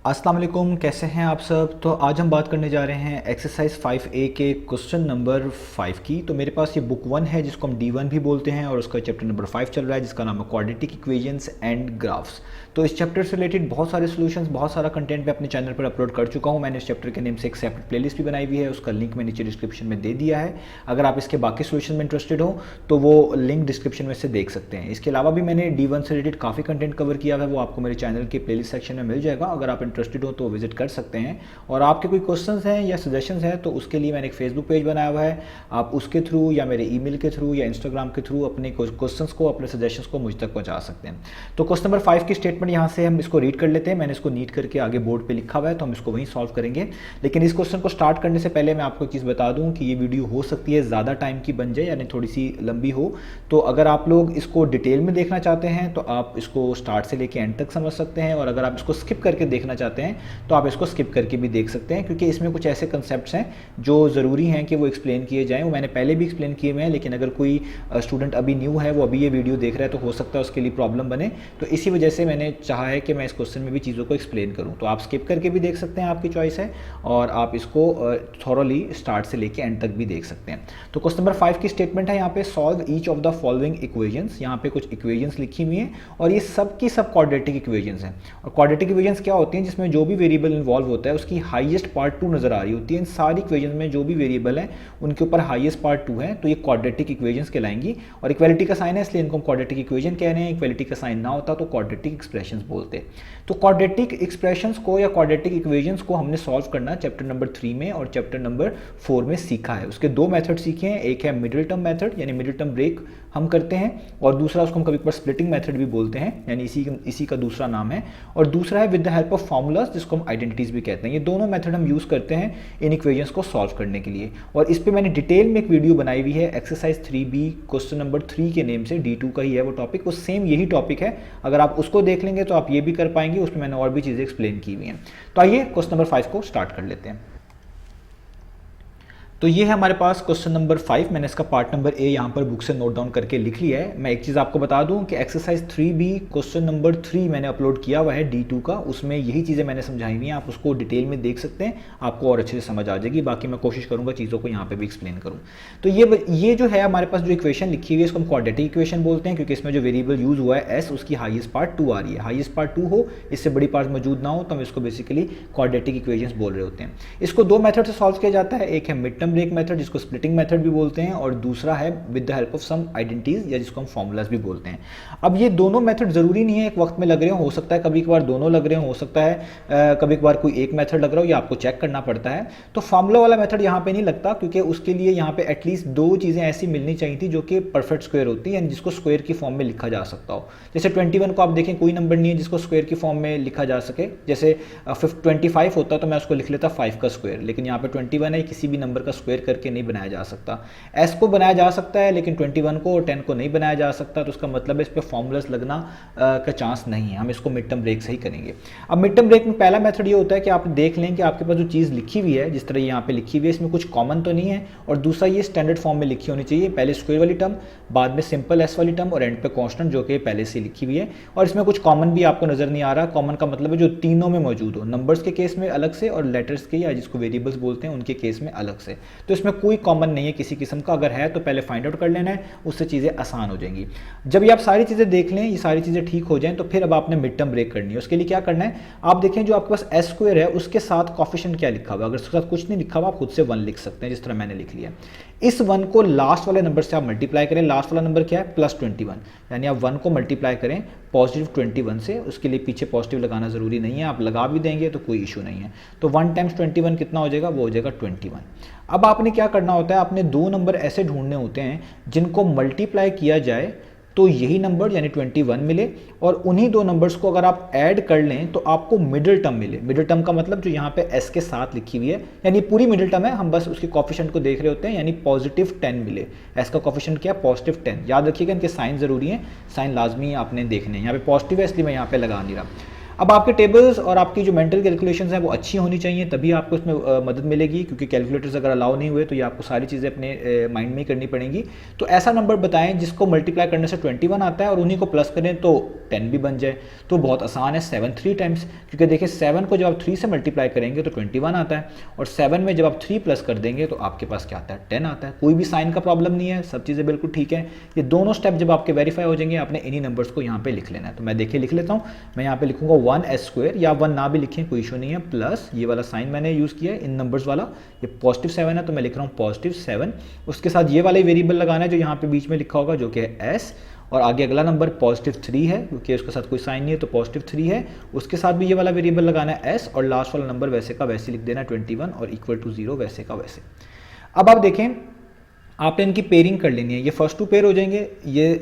अस्सलाम वालेकुम, कैसे हैं आप सब। तो आज हम बात करने जा रहे हैं एक्सरसाइज 5A के क्वेश्चन नंबर 5 की। तो मेरे पास ये बुक 1 है जिसको हम D1 भी बोलते हैं और उसका चैप्टर नंबर 5 चल रहा है जिसका नाम है क्वाड्रेटिक इक्वेशंस एंड ग्राफ्स। तो इस चैप्टर से रिलेटेड बहुत सारे सॉल्यूशंस, बहुत सारा कंटेंट मैं अपने चैनल पर अपलोड कर चुका हूँ। मैंने इस चैप्टर के नेम से एक सेपरेट प्लेलिस्ट भी बनाई हुई है, उसका लिंक मैं नीचे डिस्क्रिप्शन में दे दिया है। अगर आप इसके बाकी सॉल्यूशन में इंटरेस्टेड हो तो वो लिंक डिस्क्रिप्शन में से देख सकते हैं। इसके अलावा भी मैंने D1 से रिलेटेड काफ़ी कंटेंट कवर किया है, वो आपको मेरे चैनल के प्लेलिस्ट सेक्शन में मिल जाएगा। अगर आप इंटरेस्टेड हो तो विजिट कर सकते हैं। और आपके कोई क्वेश्चंस हैं या सजेशंस हैं तो उसके लिए मैंने एक फेसबुक पेज बनाया हुआ है, आप उसके थ्रू या मेरे ईमेल के थ्रू या इंस्टाग्राम के थ्रू अपने क्वेश्चंस को, अपने सजेशंस को मुझ तक पहुंचा सकते हैं। तो क्वेश्चन नंबर 5 की स्टेटमेंट यहाँ से हम इसको रीड कर लेते हैं। मैंने इसको नीट करके आगे बोर्ड पे लिखा हुआ है तो हम इसको वहीं सॉल्व करेंगे। लेकिन इस क्वेश्चन को स्टार्ट करने से पहले मैं आपको एक चीज़ बता दूं कि ये वीडियो हो सकती है ज़्यादा टाइम की बन जाए, यानी थोड़ी सी लंबी हो। तो अगर आप लोग इसको डिटेल में देखना चाहते हैं तो आप इसको स्टार्ट से लेके एंड तक समझ सकते हैं, और अगर आप इसको स्किप करके देखना चाहते हैं तो आप इसको स्किप करके भी देख सकते हैं, क्योंकि इसमें कुछ ऐसे कंसेप्ट्स हैं जो ज़रूरी हैं कि वो एक्सप्लेन किए जाएं। वो मैंने पहले भी एक्सप्लेन किए हुए हैं, लेकिन अगर कोई स्टूडेंट अभी न्यू है, वो अभी ये वीडियो देख रहा है, तो हो सकता है उसके लिए प्रॉब्लम बने। तो इसी वजह से मैंने चाहा है कि मैं इस क्वेश्चन में भी चीज़ों को एक्सप्लेन करूँ। तो आप स्किप करके भी देख सकते हैं, आपकी चॉइस है, और आप इसको थॉरोली स्टार्ट से लेके एंड तक भी देख सकते हैं। तो क्वेश्चन नंबर 5 की स्टेटमेंट है यहाँ पे, solve each of the following equations. यहाँ पे कुछ इक्वेशंस लिखी हुई हैं और ये सब की सब क्वाड्रेटिक इक्वेशंस हैं। और क्वाड्रेटिक इक्वेशंस क्या होती हैं? जिसमें जो भी वेरिएबल इन्वॉल्व होता है उसकी हाईएस्ट पार्ट 2 नजर आ रही होती है। इन सारी इक्वेशंस में जो भी वेरिएबल है उनके ऊपर हाईएस्ट पार्ट 2 है, तो ये क्वाड्रेटिक इक्वेशंस कहलाएंगी। और इक्वालिटी का साइन है इसलिए इनको क्वाड्रेटिक इक्वेशन कह रहे हैं। इक्वालिटी का साइन ना होता तो क्वाड्रेटिक एक्सप्रेशंस बोलते। तो क्वाड्रेटिक एक्सप्रेशंस को या क्वाड्रेटिक इक्वेशंस को हमने सॉल्व करना चैप्टर नंबर 3 में और चैप्टर नंबर 4 में सीखा है। उसके दो मेथड सीखे हैं, एक है मिडिल टर्म मेथड यानी मिडिल टर्म ब्रेक हम करते हैं, और दूसरा उसको हम कभी कभार स्प्लिटिंग मेथड भी बोलते हैं, यानी इसी का दूसरा नाम है। और दूसरा है with the help of formulas, जिसको हम आइडेंटिटीज भी कहते हैं। ये दोनों मेथड हम यूज करते हैं इन इक्वेशंस को सॉल्व करने के लिए। और इस पे मैंने डिटेल में एक वीडियो बनाई हुई है, एक्सरसाइज 3B क्वेश्चन नंबर 3 के नेम से। D2 का ही है वो टॉपिक, वो सेम यही टॉपिक है। अगर आप उसको देख लेंगे तो आप ये भी कर पाएंगे, उसमें मैंने और भी चीजें एक्सप्लेन की हुई हैं। तो आइए क्वेश्चन नंबर 5 को स्टार्ट कर लेते हैं। तो ये है हमारे पास क्वेश्चन नंबर 5। मैंने इसका पार्ट नंबर A यहाँ पर बुक से नोट डाउन करके लिख लिया है। मैं एक चीज़ आपको बता दूं कि एक्सरसाइज 3B क्वेश्चन नंबर 3 मैंने अपलोड किया हुआ है D2 का, उसमें यही चीज़ें मैंने समझाई हुई हैं। आप उसको डिटेल में देख सकते हैं, आपको और अच्छे से समझ आ जाएगी। बाकी मैं कोशिश करूँगा चीज़ों को यहाँ पर भी एक्सप्लेन करूँ। तो ये जो है हमारे पास जो इक्वेशन लिखी हुई है इसको हम क्वाड्रेटिक इक्वेशन बोलते हैं, क्योंकि इसमें जो वेरिएबल यूज हुआ है S, उसकी हाईएस्ट पार्ट 2 आ रही है। हाईएस्ट पार्ट 2 हो, इससे बड़ी पार्ट मौजूद ना हो, तो हम इसको बेसिकली क्वाड्रेटिक इक्वेशन बोल रहे होते हैं। इसको दो मेथड से सॉल्व किया जाता है, एक है मिड टर्म ब्रेक मेथड जिसको स्प्लिटिंग मेथड भी बोलते हैं, और दूसरा है with the help of some identities या जिसको हम फॉर्मूलाज भी बोलते हैं। अब ये दोनों मेथड जरूरी नहीं है एक वक्त में लग रहे हो सकता है कभी कभार दोनों लग रहे हो सकता है कभी कभार कोई एक मेथड लग रहा हो, या आपको चेक करना पड़ता है। तो फॉर्मूला वाला मेथड यहाँ पे नहीं लगता, क्योंकि उसके लिए यहाँ पे एटलीस्ट दो चीजें ऐसी मिलनी चाहिए थी जो कि परफेक्ट स्क्वायर होती है, जिसको स्क्वायर की फॉर्म में लिखा जा सकता हो। जैसे 21 को आप देखें, कोई नंबर नहीं है जिसको स्क्वायर की फॉर्म में लिखा जा सके। जैसे 25 होता तो मैं उसको लिख लेता 5 का स्क्वायर, लेकिन यहाँ पे 21 है, किसी भी नंबर का स्क्वायर करके नहीं बनाया जा सकता। S को बनाया जा सकता है लेकिन 21 को और 10 को नहीं बनाया जा सकता, तो उसका मतलब है इस पर फॉर्मूलास लगना का चांस नहीं है। हम इसको मिड टर्म ब्रेक से ही करेंगे। अब मिड टर्म ब्रेक में पहला मेथड ये होता है कि आप देख लें कि आपके पास जो चीज़ लिखी हुई है, जिस तरह यहाँ पे लिखी हुई है, इसमें कुछ कॉमन तो नहीं है, और दूसरा ये स्टैंडर्ड फॉर्म में लिखी होनी चाहिए। पहले स्क्वायर वाली टर्म, बाद में सिंपल S वाली टर्म, और एंड पे कॉन्स्टेंट जो कि पहले से लिखी हुई है। और इसमें कुछ कॉमन भी आपको नजर नहीं आ रहा। कॉमन का मतलब है जो तीनों में मौजूद हो, नंबर्स के केस में अलग से और लेटर्स के या जिसको वेरिएबल्स बोलते हैं उनके केस में अलग से। तो इसमें कोई कॉमन नहीं है किसी किस्म का। अगर है तो पहले फाइंड आउट कर लेना है, उससे चीज़ें आसान हो जाएंगी। जब ये आप सारी चीज़ें देख लें, ये सारी चीज़ें ठीक हो जाएं, तो फिर अब आपने मिड टर्म ब्रेक करनी है। उसके लिए क्या करना है, आप देखें जो आपके पास S स्क्वायर है उसके साथ कॉफिशिएंट क्या लिखा हुआ है। अगर उसके साथ कुछ नहीं लिखा हुआ, आप खुद से 1 लिख सकते हैं, जिस तरह मैंने लिख लिया। इस 1 को लास्ट वाले नंबर से आप मल्टीप्लाई करें। लास्ट वाला नंबर क्या है? +21, यानी आप 1 को मल्टीप्लाई करें पॉजिटिव 21 से। उसके लिए पीछे पॉजिटिव लगाना जरूरी नहीं है, आप लगा भी देंगे तो कोई इशू नहीं है। तो 1 टाइम्स 21 कितना हो जाएगा? वो हो जाएगा 21। अब आपने क्या करना होता है, आपने दो नंबर ऐसे ढूंढने होते हैं जिनको मल्टीप्लाई किया जाए तो यही नंबर यानी 21 मिले, और उन्हीं दो नंबर्स को अगर आप ऐड कर लें तो आपको मिडिल टर्म मिले। मिडिल टर्म का मतलब जो यहाँ पे S के साथ लिखी हुई है, यानी पूरी मिडिल टर्म है, हम बस उसके कॉफिशिएंट को देख रहे होते हैं, यानी +10 मिले। S का कॉफिशिएंट क्या? +10। याद रखिएगा इनके साइन जरूरी है, साइन लाजमी आपने देखने हैं। यहाँ पे पॉजिटिव है इसलिए मैं यहाँ पे लगा नहीं रहा। अब आपके टेबल्स और आपकी जो मेंटल कैलकुलेशंस हैं वो अच्छी होनी चाहिए, तभी आपको इसमें मदद मिलेगी, क्योंकि कैलकुलेटर्स अगर अलाउ नहीं हुए तो ये आपको सारी चीज़ें अपने माइंड में ही करनी पड़ेंगी। तो ऐसा नंबर बताएं जिसको मल्टीप्लाई करने से 21 आता है और उन्हीं को प्लस करें तो 10 भी बन जाए। तो बहुत आसान है, 7 3 टाइम्स, क्योंकि देखिए 7 को जब आप 3 से मल्टीप्लाई करेंगे तो 21 आता है, और 7 में जब आप 3 प्लस कर देंगे तो आपके पास क्या आता है, 10 आता है। कोई भी साइन का प्रॉब्लम नहीं है, सब चीज़ें बिल्कुल ठीक है। ये दोनों स्टेप जब आपके वेरीफाई हो जाएंगे, आपने इन्हीं नंबर्स को यहाँ पे लिख लेना है। तो मैं देखिए लिख लेता हूँ, मैं यहाँ पे लिखूंगा 1s², या 1 ना भी लिखें कोई इशू नहीं है, प्लस ये वाला साइन मैंने यूज़ किया है इन नंबर्स वाला, ये +7 है तो मैं लिख रहा हूँ +7, उसके साथ ये वाला वेरिएबल लगाना है जो यहाँ पे बीच में लिखा होगा जो कि है s, और आगे अगला नंबर +3 है क्योंकि उसके साथ कोई साइन नहीं है तो +3 है, उसके साथ भी ये वाला वेरिएबल लगाना है s, और लास्ट वाला नंबर वैसे का वैसे लिख देना 21 और = 0 वैसे का वैसे। अब आप देखें आपने इनकी पेयरिंग कर लेनी है, ये फर्स्ट 2 पेयर हो जाएंगे, ये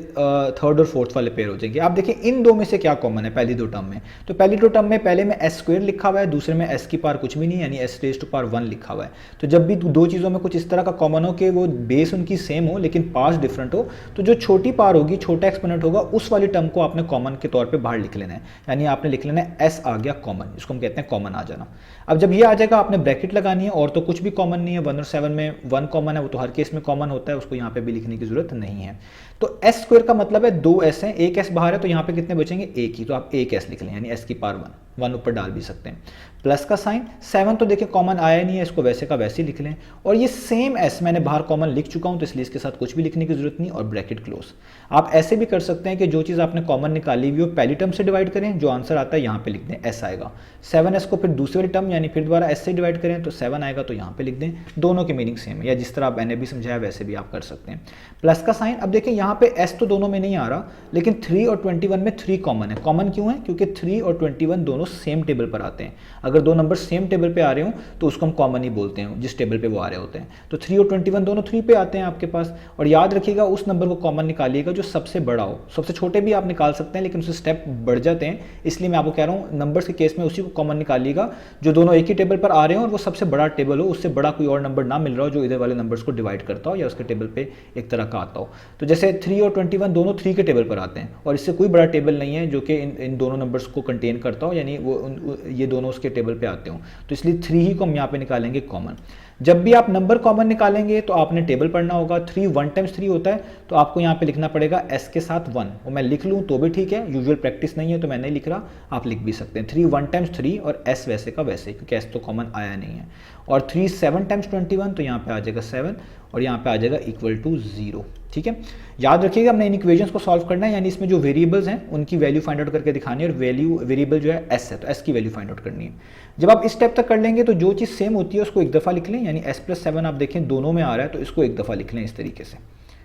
थर्ड और फोर्थ वाले पेयर हो जाएंगे। आप देखिए इन दो में से क्या कॉमन है पहली 2 टर्म में, तो पहली 2 टर्म में पहले में s² लिखा हुआ है, दूसरे में s की पावर कुछ भी नहीं यानी s⁻1 लिखा हुआ है। तो जब भी दो चीज़ों में कुछ इस तरह का कॉमन हो कि वो बेस उनकी सेम हो लेकिन पार्ट्स डिफरेंट हो, तो जो छोटी पावर होगी, छोटा एक्सपोनेंट होगा, उस वाली टर्म को आपने कॉमन के तौर पर बाहर लिख लेना है, यानी आपने लिख लेना है s आ गया कॉमन, इसको हम कहते हैं कॉमन आ जाना। अब जब ये आ जाएगा आपने ब्रैकेट लगानी है, और तो कुछ भी कॉमन नहीं है, 1 और 7 में 1 कॉमन है, वो तो हर केस में कॉमन होता है, उसको यहाँ पे भी लिखने की जरूरत नहीं है। तो s² का मतलब है 2 s हैं, एक s बाहर है तो यहाँ पे कितने बचेंगे, एक ही, तो आप एक s लिख लें यानी s की पावर 1 ऊपर डाल भी सकते हैं, प्लस का साइन। 7 तो देखिए कॉमन आया नहीं है, इसको वैसे का वैसे लिख लें, और ये सेम s मैंने बाहर कॉमन लिख चुका हूँ तो इसलिए इसके साथ कुछ भी लिखने की जरूरत नहीं, और ब्रैकेट क्लोज। आप ऐसे भी कर सकते हैं कि जो चीज़ आपने कॉमन निकाली हुई हो पहली टर्म से डिवाइड करें, जो आंसर आता है यहाँ पे लिख दें, s आएगा। 7s को फिर दूसरी वाली टर्म यानी फिर दोबारा s से डिवाइड करें तो 7 आएगा, तो यहाँ पे लिख दें। दोनों की मीनिंग सेम है, या जिस तरह मैंने भी समझाया वैसे भी आप कर सकते हैं। प्लस का साइन, अब देखिए यहाँ पे s तो दोनों में नहीं आ रहा, लेकिन 3 और 21 में 3 कॉमन है। कॉमन क्यों है, क्योंकि 3 और 21 दोनों सेम टेबल पर आते हैं। अगर दो नंबर सेम टेबल पे आ रहे हो तो उसको हम कॉमन ही बोलते हैं, जिस टेबल पे वो आ रहे होते हैं। तो 3 और 21 दोनों 3 पे आते हैं आपके पास, और याद रखिएगा उस नंबर को कॉमन निकालिएगा जो सबसे बड़ा हो। सबसे छोटे भी आप निकाल सकते हैं लेकिन उससे स्टेप बढ़ जाते हैं, इसलिए मैं आपको कह रहा हूँ नंबर्स के केस में उसी को कॉमन निकालिएगा जो दोनों एक ही टेबल पर आ रहे हो और वो सबसे बड़ा टेबल हो, उससे बड़ा कोई और नंबर ना मिल रहा हो जो इधर वाले नंबर्स को डिवाइड करता हो या उसके टेबल पे एक तरह का आता हो। तो जैसे 3 और 21 दोनों 3 के टेबल पर आते हैं, और इससे कोई बड़ा टेबल नहीं है जो कि इन दोनों नंबर्स को कंटेन करता हो, यानी वो ये दोनों उसके टेबल पे आते हो, तो इसलिए 3 ही को हम यहाँ पे निकालेंगे कॉमन। जब भी आप नंबर कॉमन निकालेंगे तो आपने टेबल पढ़ना होगा। 3 1 टाइम्स 3 होता है, तो आपको यहाँ पे लिखना पड़ेगा s के साथ 1, और मैं लिख लूँ तो भी ठीक है, यूजुअल प्रैक्टिस नहीं है तो मैं नहीं लिख रहा, आप लिख भी सकते हैं। 3 1 टाइम्स 3 और s वैसे का वैसे, क्योंकि s तो कॉमन आया नहीं है। और 3 7 टाइम्स 21, तो यहाँ पे आ जाएगा 7 और यहाँ पे आ जाएगा =0। ठीक है, याद रखिएगा हमने इन इक्वेशंस को सॉल्व करना है, यानी इसमें जो वेरिएबल्स हैं उनकी वैल्यू फाइंड आउट करके दिखानी है, और वेरिएबल जो है s है तो s की वैल्यू फाइंड आउट करनी है। जब आप इस स्टेप तक कर लेंगे तो जो चीज़ सेम होती है उसको एक दफ़ा लिख लें, यानी s+7 आप देखें दोनों में आ रहा है तो इसको एक दफ़ा लिख लें इस तरीके से।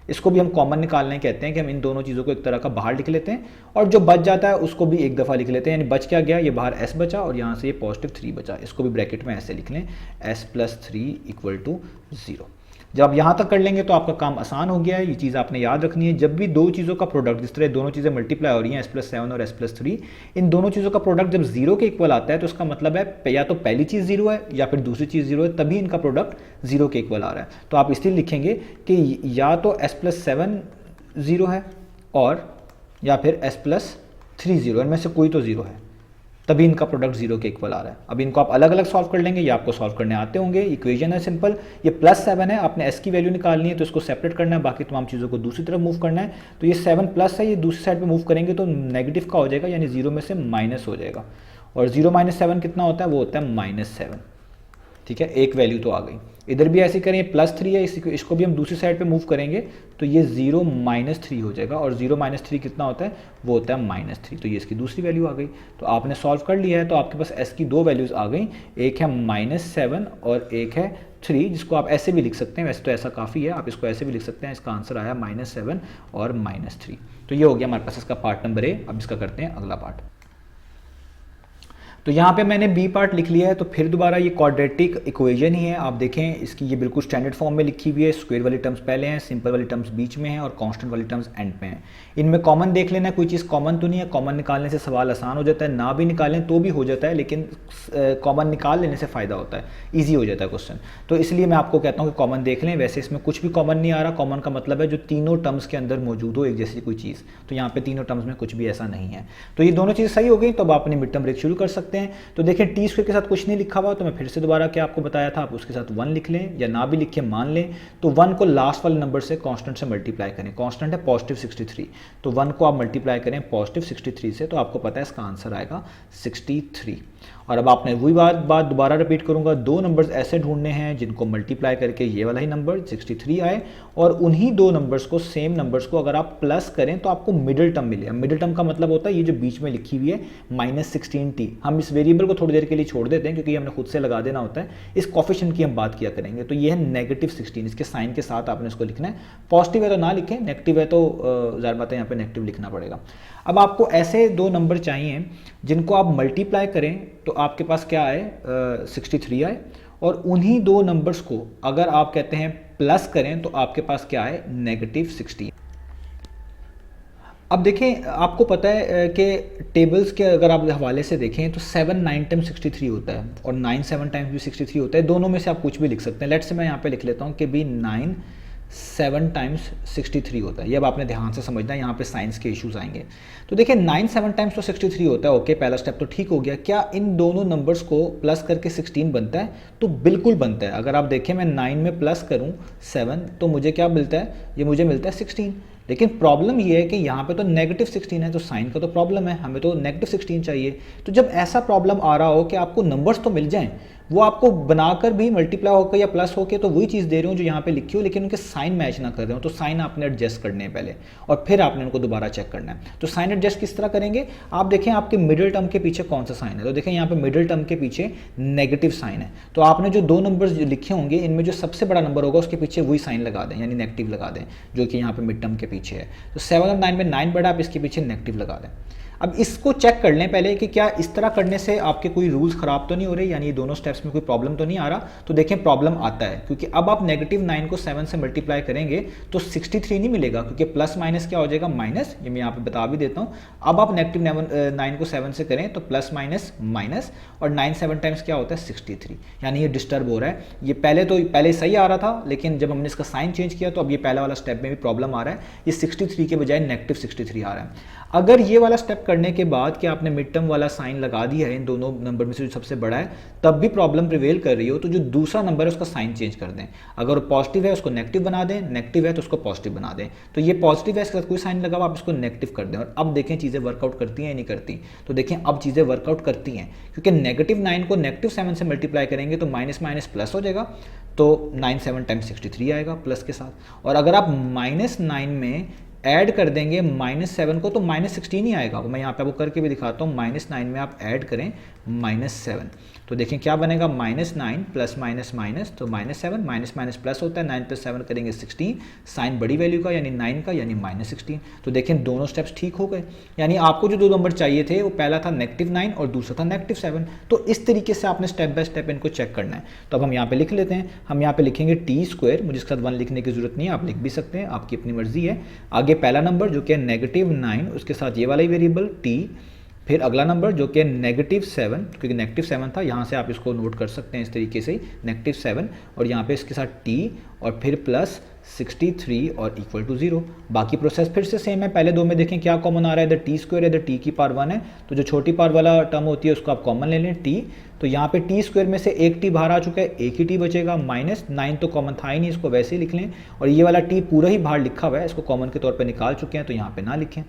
इसको भी हम कॉमन निकालने कहते हैं कि हम इन दोनों चीज़ों को एक तरह का बाहर लिख लेते हैं, और जो बच जाता है उसको भी एक दफ़ा लिख लेते हैं, यानी बच क्या गया, ये बाहर s बचा और यहाँ से ये +3 बचा, इसको भी ब्रैकेट में ऐसे लिख लें, s+3 = 0। जब आप यहाँ तक कर लेंगे तो आपका काम आसान हो गया है। ये चीज़ आपने याद रखनी है, जब भी दो चीज़ों का प्रोडक्ट, जिस तरह दोनों चीज़ें मल्टीप्लाई हो रही हैं s+7 और s+3, इन दोनों चीज़ों का प्रोडक्ट जब 0 के इक्वल आता है तो उसका मतलब है या तो पहली चीज़ 0 है या फिर दूसरी चीज़ 0 है, तभी इनका प्रोडक्ट 0 के इक्वल आ रहा है। तो आप इसलिए लिखेंगे कि या तो s+7 0 है और या फिर s+3 0, इनमें से कोई तो 0 है, तभी इनका प्रोडक्ट 0 के इक्वल आ रहा है। अब इनको आप अलग अलग सॉल्व कर लेंगे, ये आपको सॉल्व करने आते होंगे। इक्वेशन है सिंपल, ये +7 है, आपने s की वैल्यू निकालनी है तो इसको सेपरेट करना है, बाकी तमाम चीज़ों को दूसरी तरफ मूव करना है। तो ये 7 प्लस है, ये दूसरी साइड पे मूव करेंगे तो नेगेटिव का हो जाएगा, यानी 0 में से माइनस हो जाएगा, और 0 - 7 कितना होता है, वो होता है -7। ठीक है, एक वैल्यू तो आ गई। इधर भी ऐसे करें, +3 है, इसको भी हम दूसरी साइड पे मूव करेंगे तो ये 0 - 3 हो जाएगा, और 0 - 3 कितना होता है, वो होता है -3। तो ये इसकी दूसरी वैल्यू आ गई। तो आपने सॉल्व कर लिया है, तो आपके पास s की दो वैल्यूज़ आ गई, एक है -7 और एक है 3, जिसको आप ऐसे भी लिख सकते हैं, वैसे तो ऐसा काफ़ी है, आप इसको ऐसे भी लिख सकते हैं। इसका आंसर आया -7 और -3। तो ये हो गया हमारे पास इसका पार्ट नंबर A। अब इसका करते हैं अगला पार्ट। तो यहाँ पे मैंने बी पार्ट लिख लिया है, तो फिर दोबारा ये क्वाड्रेटिक इक्वेशन ही है। आप देखें इसकी ये बिल्कुल स्टैंडर्ड फॉर्म में लिखी हुई है। स्क्वायर वाली टर्म्स पहले हैं, सिंपल वाली टर्म्स बीच में हैं और कांस्टेंट वाली टर्म्स एंड पे हैं। इनमें कॉमन देख लेना, कोई चीज़ कॉमन तो नहीं है। कॉमन निकालने से सवाल आसान हो जाता है, ना भी निकालें तो भी हो जाता है, लेकिन कॉमन निकाल लेने से फ़ायदा होता है, ईजी हो जाता है क्वेश्चन। तो इसलिए मैं आपको कहता हूँ कि कॉमन देख लें। वैसे इसमें कुछ भी कॉमन नहीं आ रहा। कॉमन का मतलब है जो तीनों टर्म्स के अंदर मौजूद हो एक जैसी कोई चीज़। तो यहाँ पे तीनों टर्म्स में कुछ भी ऐसा नहीं है। तो ये दोनों चीज़ सही हो गई, तो अब आप अपनी मिड टर्म ब्रेक शुरू कर सकते हैं। तो देखें टी स्क्वायर के साथ कुछ नहीं लिखा हुआ, तो मैं फिर से दोबारा क्या आपको बताया था, आप उसके साथ 1 लिख लें या ना भी लिखे मान लें। तो 1 को लास्ट वाले नंबर से कांस्टेंट से मल्टीप्लाई करें। कांस्टेंट है पॉजिटिव 63, तो 1 को आप मल्टीप्लाई करें पॉजिटिव 63 से, तो आपको पता है इसका आंसर आएगा 63। और अब आपने वही बात दोबारा रिपीट करूंगा, दो नंबर्स ऐसे ढूंढने हैं जिनको मल्टीप्लाई करके ये वाला ही नंबर 63 आए, और उन्हीं दो नंबर्स को, सेम नंबर्स को अगर आप प्लस करें तो आपको मिडिल टर्म मिले। मिडिल टर्म का मतलब होता है ये जो बीच में लिखी हुई है -16t। हम इस वेरिएबल को थोड़ी देर के लिए छोड़ देते हैं क्योंकि हमने खुद से लगा देना होता है। इस कोफिशिएंट की हम बात किया करेंगे। तो ये है -16, इसके साइन के साथ आपने इसको लिखना है। पॉजिटिव है तो ना लिखें, नेगेटिव है तो ज़ाहिर बात है यहाँ पे नेगेटिव लिखना पड़ेगा। अब आपको ऐसे दो नंबर चाहिए जिनको आप मल्टीप्लाई करें तो आपके पास क्या आए, 63 आए, और उन्हीं दो नंबर्स को अगर आप कहते हैं प्लस करें तो आपके पास क्या आए, -16। अब देखें, आपको पता है कि टेबल्स के अगर आप हवाले से देखें तो 7 9 टाइम्स 63 होता है और 9 7 टाइम्स भी 63 होता है। दोनों में से आप कुछ भी लिख सकते हैं। लेट्स से मैं यहाँ पे लिख लेता हूँ कि भी 9 7 टाइम्स 63 होता है। ये अब आपने ध्यान से समझना है, यहाँ पे साइंस के इश्यूज आएंगे। तो देखिए 9 7 टाइम्स तो 63 होता है। ओके, पहला स्टेप तो ठीक हो गया। क्या इन दोनों नंबर्स को प्लस करके 16 बनता है? तो बिल्कुल बनता है। अगर आप देखें मैं 9 में प्लस करूँ 7 तो मुझे क्या मिलता है, ये मुझे मिलता है 16। लेकिन प्रॉब्लम ये है कि यहाँ पे तो -16 है, तो साइन का तो प्रॉब्लम है, हमें तो -16 चाहिए। तो जब ऐसा प्रॉब्लम आ रहा हो कि आपको नंबर्स तो मिल जाएं, वो आपको बनाकर भी मल्टीप्लाई होकर या प्लस होकर तो वही चीज़ दे रहे हो जो यहाँ पे लिखी हो, लेकिन उनके साइन मैच ना कर रहे हो, तो साइन आपने एडजस्ट करने हैं पहले और फिर आपने उनको दोबारा चेक करना है। तो साइन एडजस्ट किस तरह करेंगे, आप देखें आपके मिडिल टर्म के पीछे कौन सा साइन है। तो देखें यहाँ पे मिडिल टर्म के पीछे नेगेटिव साइन है, तो आपने जो दो नंबर लिखे होंगे इनमें जो सबसे बड़ा नंबर होगा उसके पीछे वही साइन लगा दें, यानी नेगेटिव लगा दें, जो कि यहाँ पे मिड टर्म के पीछे है। तो 7 और 9 में 9 बड़ा, आप इसके पीछे नेगेटिव लगा दें। अब इसको चेक कर लें पहले कि क्या इस तरह करने से आपके कोई रूल्स खराब तो नहीं हो रहे, यानी ये दोनों स्टेप्स में कोई प्रॉब्लम तो नहीं आ रहा। तो देखें प्रॉब्लम आता है, क्योंकि अब आप -9 को 7 से मल्टीप्लाई करेंगे तो 63 नहीं मिलेगा, क्योंकि प्लस माइनस क्या हो जाएगा, माइनस। ये मैं यहाँ पे बता भी देता हूँ। अब आप -9 को 7 से करें तो प्लस माइनस माइनस, और 9 7 टाइम्स क्या होता है 63, यानी ये डिस्टर्ब हो रहा है। ये पहले सही आ रहा था, लेकिन जब हमने इसका साइन चेंज किया तो अब ये पहला वाला स्टेप में भी प्रॉब्लम आ रहा है। ये 63 के बजाय -63 आ रहा है। अगर ये वाला स्टेप करने के बाद कि आपने मिड टर्म वाला साइन लगा दिया है इन दोनों नंबर में से जो सबसे बड़ा है, तब भी प्रॉब्लम प्रिवेल कर रही हो, तो जो दूसरा नंबर है उसका साइन चेंज कर दें। अगर पॉजिटिव है उसको नेगेटिव बना दें, नेगेटिव है तो उसको पॉजिटिव बना दें। तो ये पॉजिटिव है, इसके साथ कोई साइन लगा हुआ, आप इसको नेगेटिव कर दें। और अब देखें चीज़ें वर्कआउट करती हैं या नहीं करती। तो देखें अब चीज़ें वर्कआउट करती हैं, क्योंकि -9 को -7 से मल्टीप्लाई करेंगे तो माइनस माइनस प्लस हो जाएगा, तो 9 7 टाइम्स 63 आएगा प्लस के साथ। और अगर आप -9 में ऐड कर देंगे -7 को तो -16 ही आएगा। मैं यहाँ पे आपको करके भी दिखाता हूँ। -9 में आप ऐड करें -7, तो देखें क्या बनेगा, -9 प्लस माइनस माइनस, तो -7, माइनस माइनस प्लस होता है, 9 + 7 करेंगे 16, साइन बड़ी वैल्यू का यानी 9 का, यानी -16। तो देखें दोनों स्टेप्स ठीक हो गए, यानी आपको जो दो नंबर चाहिए थे वो पहला था -9 और दूसरा था -7। तो इस तरीके से आपने स्टेप बाय स्टेप इनको चेक करना है। तो अब हम यहाँ पे लिख लेते हैं। हम यहाँ पे लिखेंगे t², मुझे इसके साथ 1 लिखने की जरूरत नहीं है, आप लिख भी सकते हैं, आपकी अपनी मर्जी है। आगे पहला नंबर जो कि है -9, उसके साथ ये वाला ही वेरिएबल t, फिर अगला नंबर जो कि -7, क्योंकि -7 था, यहाँ से आप इसको नोट कर सकते हैं इस तरीके से, -7, और यहाँ पे इसके साथ t, और फिर प्लस 63 और इक्वल टू 0। बाकी प्रोसेस फिर से सेम है। पहले दो में देखें क्या कॉमन आ रहा है, इधर t² है, इधर t की पावर 1 है, तो जो छोटी पावर वाला टर्म होती है उसको आप कॉमन ले लें t। तो यहाँ पे t² में से एक t बाहर आ चुका है, एक ही t बचेगा, -9 तो कॉमन था ही नहीं, इसको वैसे ही लिख लें। और ये वाला t पूरा ही बाहर लिखा हुआ है, इसको कॉमन के तौर पर निकाल चुके हैं, तो यहाँ पे ना लिखें।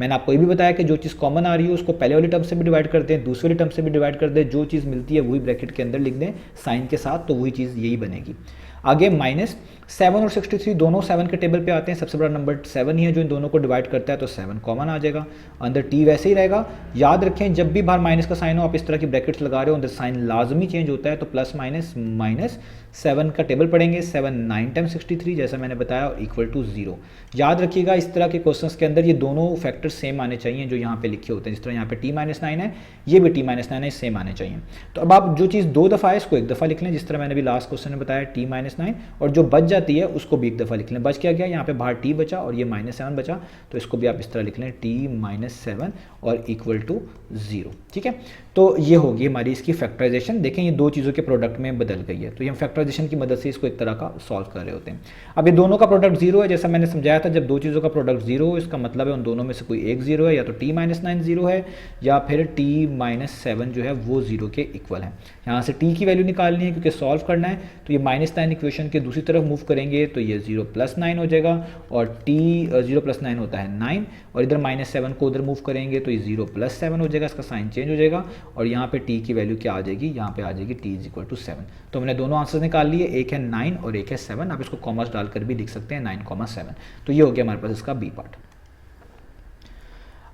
मैंने आपको ये भी बताया कि जो चीज़ कॉमन आ रही है उसको पहले वाली टर्म से भी डिवाइड कर दें, दूसरी वाली टर्म से भी डिवाइड कर दें, जो चीज़ मिलती है वही ब्रैकेट के अंदर लिख दें साइन के साथ, तो वही चीज़ यही बनेगी। आगे -7 और 63 दोनों 7 के टेबल पे आते हैं, सबसे बड़ा नंबर 7 ही है जो इन दोनों को डिवाइड करता है, तो 7 कॉमन आ जाएगा, अंदर टी वैसे ही रहेगा। याद रखें जब भी बाहर माइनस का साइन हो आप इस तरह की ब्रैकेट्स लगा रहे हो, अंदर साइन लाजमी चेंज होता है, तो प्लस माइनस माइनस 7 का टेबल पढ़ेंगे, 7 9 टाइम्स 63 जैसा मैंने बताया, और इक्वल टू 0। याद रखिएगा इस तरह के क्वेश्चंस के अंदर ये दोनों फैक्टर्स सेम आने चाहिए जो यहाँ पे लिखे होते हैं, जिस तरह यहाँ पे t-9 है, ये भी t-9 है, सेम आने चाहिए। तो अब आप जो चीज़ 2 दफ़ा है इसको एक दफ़ा लिख लें, जिस तरह मैंने भी लास्ट क्वेश्चन में बताया t-9, और जो बच जाती है उसको भी एक दफ़ा लिख लें। बच क्या गया, यहाँ पे बाहर t बचा और ये -7 बचा, तो इसको भी आप इस तरह लिख लें t-7 और इक्वल टू 0। ठीक है, तो ये होगी हमारी इसकी फैक्टराइजेशन। देखें ये दो चीज़ों के प्रोडक्ट में बदल गई है, तो ये हम फैक्टराइजेशन की मदद से इसको एक तरह का सॉल्व कर रहे होते हैं। अब ये दोनों का प्रोडक्ट 0 है, जैसा मैंने समझाया था, जब दो चीज़ों का प्रोडक्ट 0 हो इसका मतलब है उन दोनों में से कोई एक 0 है, या तो t-9 0 है या फिर t-7 जो है वो 0 के इक्वल है। यहाँ से t की वैल्यू निकालनी है क्योंकि सॉल्व करना है, तो ये -9 इक्वेशन के दूसरी तरफ मूव करेंगे तो ये 0 + 9 हो जाएगा, और t 0 + 9 होता है 9, और इधर -7 को उधर मूव करेंगे तो ये 0 + 7 हो जाएगा, इसका साइन चेंज हो जाएगा, और यहाँ पे t की वैल्यू क्या आ जाएगी, यहाँ पे आ जाएगी t = 7। तो हमने दोनों आंसर निकाल लिए, एक है 9 और एक है 7। आप इसको कॉमर्स डालकर भी लिख सकते हैं 9,7। तो ये हो गया हमारे पास इसका बी पार्ट।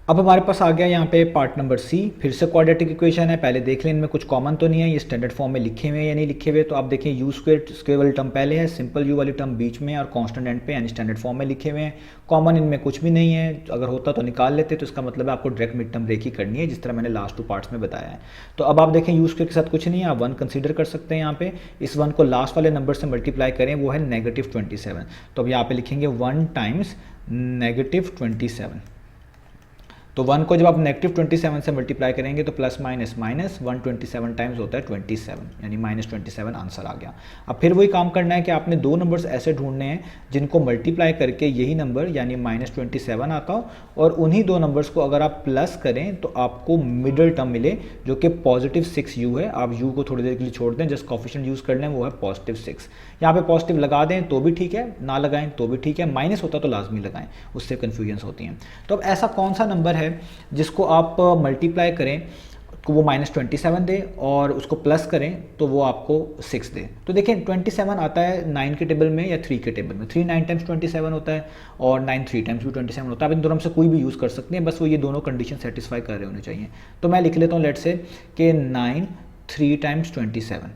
अब हमारे पास आ गया यहाँ पे पार्ट नंबर सी, फिर से क्वाड्रेटिक इक्वेशन है। पहले देख लें इनमें कुछ कॉमन तो नहीं है, ये स्टैंडर्ड फॉर्म में लिखे हुए हैं या नहीं लिखे हुए। तो आप देखें यू स्क्वायर वाली टर्म पहले है, सिंपल यू वाली टर्म बीच में, और कांस्टेंट एंड पे यानी स्टैंडर्ड फॉर्म में लिखे हुए हैं। कॉमन इनमें कुछ भी नहीं है, अगर होता तो निकाल लेते, तो इसका मतलब है आपको डायरेक्ट मिड टर्म ब्रेक ही करनी है, जिस तरह मैंने लास्ट 2 पार्ट्स में बताया है। तो अब आप देखें यू स्क्वायर के साथ कुछ नहीं है, आप 1 कंसीडर कर सकते हैं। यहाँ पे इस 1 को लास्ट वाले नंबर से मल्टीप्लाई करें, वो है -27। तो अब यहाँ पे लिखेंगे 1 टाइम्स -27। तो 1 को जब आप -27 से मल्टीप्लाई करेंगे तो प्लस माइनस 127 टाइम्स होता है 27, यानी -27 आंसर आ गया। अब फिर वही काम करना है कि आपने 2 नंबर्स ऐसे ढूंढने हैं जिनको मल्टीप्लाई करके यही नंबर यानी -27 आता हो, और उन्हीं 2 नंबर्स को अगर आप प्लस करें तो आपको मिडल टर्म मिले जो कि +6u है। आप u को थोड़ी देर के लिए छोड़ दें, जस्ट कोफिशिएंट यूज़ कर लें, वो है +6। यहाँ पे पॉजिटिव लगा दें तो भी ठीक है, ना लगाएं तो भी ठीक है, माइनस होता तो लाजमी लगाएं, उससे कन्फ्यूजन्स होती हैं। तो अब ऐसा कौन सा नंबर है जिसको आप मल्टीप्लाई करें तो वो -27 दे, और उसको प्लस करें तो वो आपको 6 दे। तो देखें 27 आता है 9 के टेबल में या 3 के टेबल में। 3 9 टाइम्स 27 होता है, और 9 3 टाइम्स भी 27 होता है। आप इन दोनों में से कोई भी यूज़ कर सकते हैं, बस वो ये दोनों कंडीशन सेटिस्फाई कर रहे होने चाहिए। तो मैं लिख लेता हूँ लेट से कि 9 3 टाइम्स 27।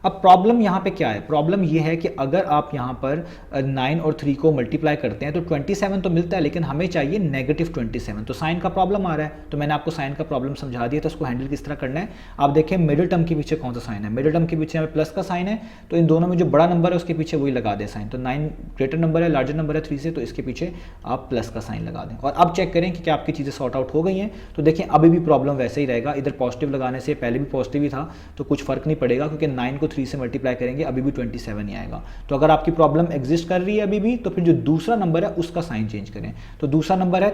अब प्रॉब्लम यहाँ पे क्या है, प्रॉब्लम ये है कि अगर आप यहाँ पर 9 और 3 को मल्टीप्लाई करते हैं तो 27 तो मिलता है, लेकिन हमें चाहिए -27। तो साइन का प्रॉब्लम आ रहा है, तो मैंने आपको साइन का प्रॉब्लम समझा दिया, तो उसको हैंडल किस तरह करना है। आप देखें मिडिल टर्म के पीछे कौन सा साइन है, मिडिल टर्म के पीछे प्लस का साइन है, तो इन दोनों में जो बड़ा नंबर है उसके पीछे वही लगा दें साइन। तो 9 ग्रेटर नंबर है, लार्जर नंबर है 3 से, तो इसके पीछे आप प्लस का साइन लगा दें। और अब चेक करें कि क्या आपकी चीज़ें सॉर्ट आउट हो गई हैं। तो देखें अभी भी प्रॉब्लम वैसे ही रहेगा, इधर पॉजिटिव लगाने से पहले भी पॉजिटिव ही था, तो कुछ फर्क नहीं पड़ेगा, क्योंकि 9 को 3 से मल्टीप्लाई करेंगे अभी भी 27 ही आएगा। तो अगर आपकी प्रॉब्लम एग्जिस्ट कर रही है अभी भी, तो फिर जो दूसरा नंबर है उसका साइन चेंज करें। तो दूसरा नंबर है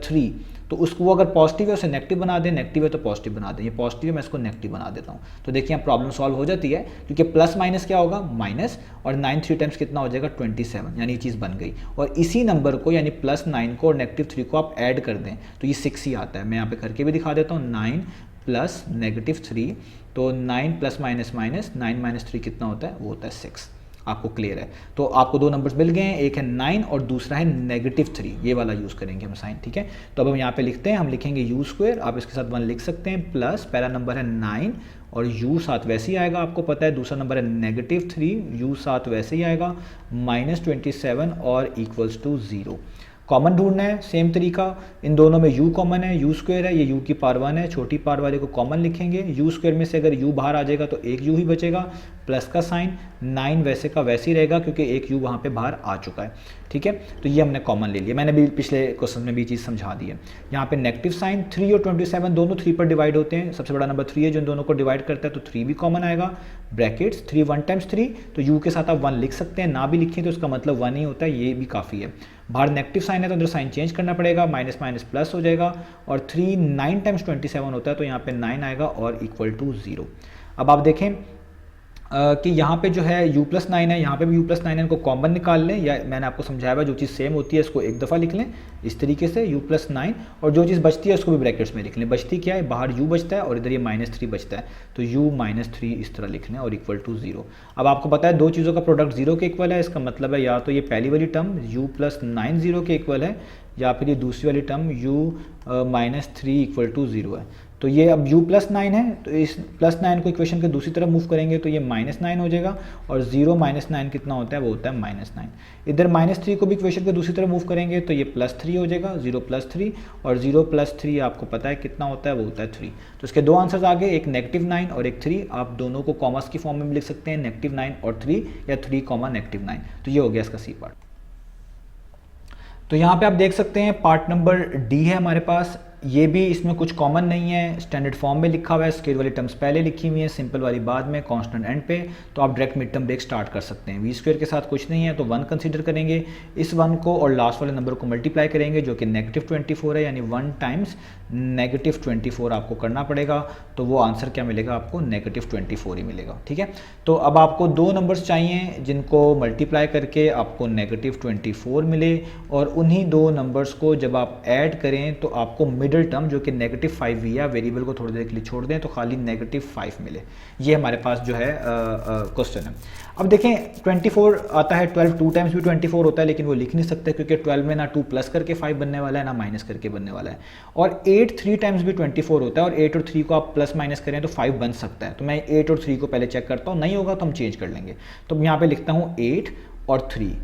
3, तो उसको वो अगर पॉजिटिव है उसे नेगेटिव बना दें, नेगेटिव है तो पॉजिटिव बना दें। ये पॉजिटिव है, मैं इसको नेगेटिव बना देता हूँ। तो देखिए यहाँ प्रॉब्लम सॉल्व हो जाती है, क्योंकि प्लस माइनस क्या होगा, माइनस, और 9 3 टाइम्स कितना हो जाएगा 27, यानी ये चीज़ बन गई। और इसी नंबर को यानी +9 को और -3 को आप ऐड कर दें तो ये 6 ही आता है। मैं यहाँ पे करके भी दिखा देता हूँ, 9 + -3, तो 9 + -9 -3 कितना होता है, वो होता है 6। आपको क्लियर है। तो आपको 2 नंबर्स मिल गए हैं, एक है 9 और दूसरा है -3, ये वाला यूज़ करेंगे हम साइन। ठीक है, तो अब हम यहाँ पे लिखते हैं, हम लिखेंगे यू स्क्वायर, आप इसके साथ 1 लिख सकते हैं, प्लस पहला नंबर है 9 और u साथ वैसे ही आएगा, आपको पता है। दूसरा नंबर है -3, u साथ वैसे ही आएगा, -27 और इक्वल्स टू 0। कॉमन ढूंढना है, सेम तरीका, इन दोनों में u कॉमन है, u स्क्वायर है, ये u की पावर 1 है, छोटी पावर वाले को कॉमन लिखेंगे। u स्क्वायर में से अगर u बाहर आ जाएगा तो एक u ही बचेगा, प्लस का साइन, 9 वैसे का वैसे ही रहेगा क्योंकि एक u वहाँ पे बाहर आ चुका है। ठीक है, तो ये हमने कॉमन ले लिया, मैंने भी पिछले क्वेश्चन में भी चीज़ समझा दी है। यहाँ पे नेगेटिव साइन, 3 और 27 दोनों 3 पर डिवाइड होते हैं, सबसे बड़ा नंबर 3 है जो इन दोनों को डिवाइड करता है, तो 3 भी कॉमन आएगा। ब्रैकेट्स 3 1 टाइम्स 3, तो u के साथ आप 1 लिख सकते हैं, ना भी लिखें तो उसका मतलब 1 ही होता है, ये भी काफ़ी है। बाहर नेगेटिव साइन है तो अंदर साइन चेंज करना पड़ेगा, माइनस माइनस प्लस हो जाएगा, और 3 9 टाइम्स 27 होता है, तो यहाँ पे 9 आएगा और इक्वल टू 0। अब आप देखें कि यहाँ पे जो है u+9 है, यहाँ पे भी u+9 है, इनको कॉमन निकाल लें, या मैंने आपको समझाया हुआ जो चीज़ सेम होती है इसको एक दफ़ा लिख लें इस तरीके से u+9, और जो चीज़ बचती है उसको भी ब्रैकेट्स में लिख लें। बचती क्या है, बाहर u बचता है और इधर ये -3 बचता है, तो u-3 इस तरह लिख लें और इक्वल टू 0। अब आपको पता है दो चीज़ों का प्रोडक्ट 0 के इक्वल है, इसका मतलब है या तो ये पहली वाली टर्म u+9 0 के इक्वल है, या फिर ये दूसरी वाली टर्म u-3 इक्वल टू 0 है। तो ये अब u+9 है, तो इस +9 को इक्वेशन के दूसरी तरफ मूव करेंगे तो ये -9 हो जाएगा, और 0 - 9 कितना होता है, वो होता है -9। इधर -3 को भी इक्वेशन के दूसरी तरफ मूव करेंगे तो ये +3 हो जाएगा, 0 + 3, और 0 + 3 आपको पता है कितना होता है, वो होता है 3। तो इसके दो आंसर्स आ गए, एक -9 और एक 3। आप दोनों को कॉमर्स की फॉर्म में भी लिख सकते हैं, -9 और 3, या 3, -9। तो ये हो गया इसका सी पार्ट। तो यहाँ पे आप देख सकते हैं पार्ट नंबर डी है हमारे पास, ये भी इसमें कुछ कॉमन नहीं है, स्टैंडर्ड फॉर्म में लिखा हुआ है, स्क्वायर वाली टर्म्स पहले लिखी हुई है, सिंपल वाली बाद में, कांस्टेंट एंड पे। तो आप direct mid term break start कर सकते हैं। v² के साथ कुछ नहीं है तो 1 कंसीडर करेंगे, इस 1 को और लास्ट वाले नंबर को मल्टीप्लाई करेंगे जो कि -24 है, यानी 1 टाइम्स -24 आपको करना पड़ेगा, तो वो आंसर क्या मिलेगा आपको, -24 ही मिलेगा। ठीक है, तो अब आपको दो नंबर्स चाहिए जिनको मल्टीप्लाई करके आपको -24 मिले, और उन्हीं दो नंबर्स को जब आप ऐड करें तो आपको मिडल टर्म जो कि -5v है, वेरिएबल को थोड़ी देर के लिए छोड़ दें तो खाली -5 मिले। ये हमारे पास जो है क्वेश्चन है। अब देखें 24 आता है, 12 2 टाइम्स भी 24 होता है, लेकिन वो लिख नहीं सकते क्योंकि 12 में ना 2 प्लस करके 5 बनने वाला है, ना माइनस करके बनने वाला है। और 8 3 टाइम्स भी 24 होता है, और 8 और 3 को आप प्लस माइनस करें तो 5 बन सकता है। तो मैं 8 और 3 को पहले चेक करता हूँ, नहीं होगा तो हम चेंज कर लेंगे। तो यहाँ पे लिखता हूँ 8 और 3।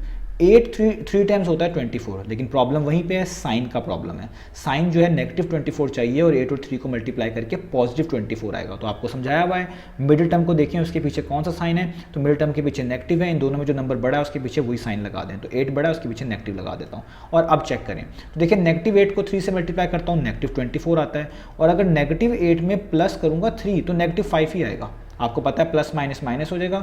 8 3 टाइम्स होता है 24, लेकिन प्रॉब्लम वहीं पे है, साइन का प्रॉब्लम है। साइन जो है -24 चाहिए, और 8 और 3 को मल्टीप्लाई करके +24 आएगा। तो आपको समझाया हुआ है, मिडिल टर्म को देखें उसके पीछे कौन सा साइन है, तो मिडिल टर्म के पीछे नेगेटिव है, इन दोनों में जो नंबर बड़ा है उसके पीछे वही साइन लगा दें। तो 8 बड़ा है, उसके पीछे नेगेटिव लगा देता हूँ। और अब चेक करें तो देखिए -8 को 3 से मल्टीप्लाई करता हूँ, -24 आता है, और अगर -8 में प्लस करूँगा 3 तो -5 ही आएगा। आपको पता है प्लस माइनस माइनस हो जाएगा,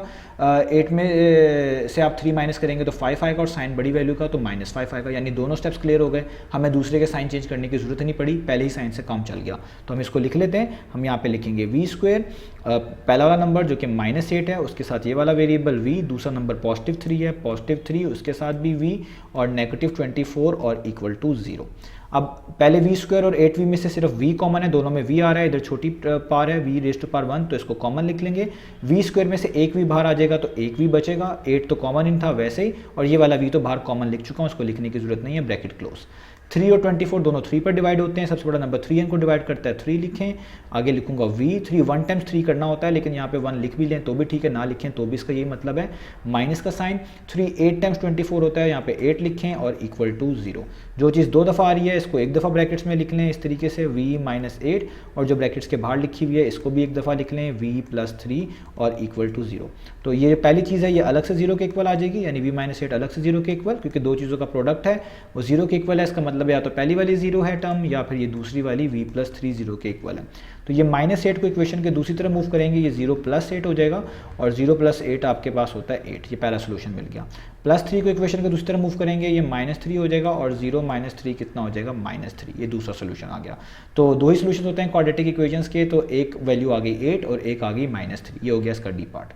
8 में से आप 3 माइनस करेंगे तो 5 आएगा, और साइन बड़ी वैल्यू का तो -5 आएगा। यानी दोनों स्टेप्स क्लियर हो गए, हमें दूसरे के साइन चेंज करने की जरूरत नहीं पड़ी, पहले ही साइन से काम चल गया। तो हम इसको लिख लेते हैं। हम यहाँ पे लिखेंगे v², पहला वाला नंबर जो कि -8 है उसके साथ ये वाला वेरिएबल v, दूसरा नंबर +3 है, +3 उसके साथ भी v, और -24 और इक्वल टू 0। अब पहले v² और 8v में से सिर्फ v कॉमन है, दोनों में v आ रहा है, इधर छोटी पार है v⁻1, तो इसको कॉमन लिख लेंगे। v² में से एक v बाहर आ जाएगा तो एक v बचेगा, 8 तो कॉमन इन था वैसे ही, और ये वाला v तो बाहर कॉमन लिख चुका हूँ, उसको लिखने की जरूरत नहीं है, ब्रैकेट क्लोज। 3 और 24 दोनों 3 पर डिवाइड होते हैं, सबसे बड़ा नंबर 3 इनको डिवाइड करता है, 3 लिखें। आगे लिखूंगा v3, 1 टाइम्स 3 करना होता है, लेकिन यहाँ पे 1 लिख भी लें तो भी ठीक है, ना लिखें तो भी इसका यही मतलब है, माइनस का साइन। 3 8 टाइम्स 24 होता है, यहाँ पे 8 लिखें और इक्वल टू 0। जो चीज़ दो दफ़ा आ रही है इसको एक दफ़ा ब्रैकेट्स में लिख लें इस तरीके से, v-8, और जो ब्रैकेट्स के बाहर लिखी हुई है इसको भी एक दफ़ा लिख लें, v+3 और इक्वल टू 0। तो ये पहली चीज़ है, ये अलग से 0 के इक्वल आ जाएगी, यानी v-8 अलग से 0 के इक्वल, क्योंकि दो चीज़ों का प्रोडक्ट है वो 0 के इक्वल है। इसका मतलब या तो पहली वाली 0 है टर्म, या फिर ये दूसरी वाली v+3 0 के इक्वल है। तो ये -8 को इक्वेशन के दूसरी तरफ मूव करेंगे, ये 0 + 8 हो जाएगा, और 0 + 8 आपके पास होता है 8। ये पहला सोल्यूशन मिल गया। +3 को इक्वेशन के दूसरी तरफ मूव करेंगे, ये -3 हो जाएगा, और 0 - 3 कितना हो जाएगा, -3। ये दूसरा सोल्यूशन आ गया। तो दो ही सोल्यूशन होते हैं क्वाड्रेटिक इक्वेशंस के, तो एक वैल्यू आ गई 8 और एक आ गई -3। ये हो गया इसका डी पार्ट।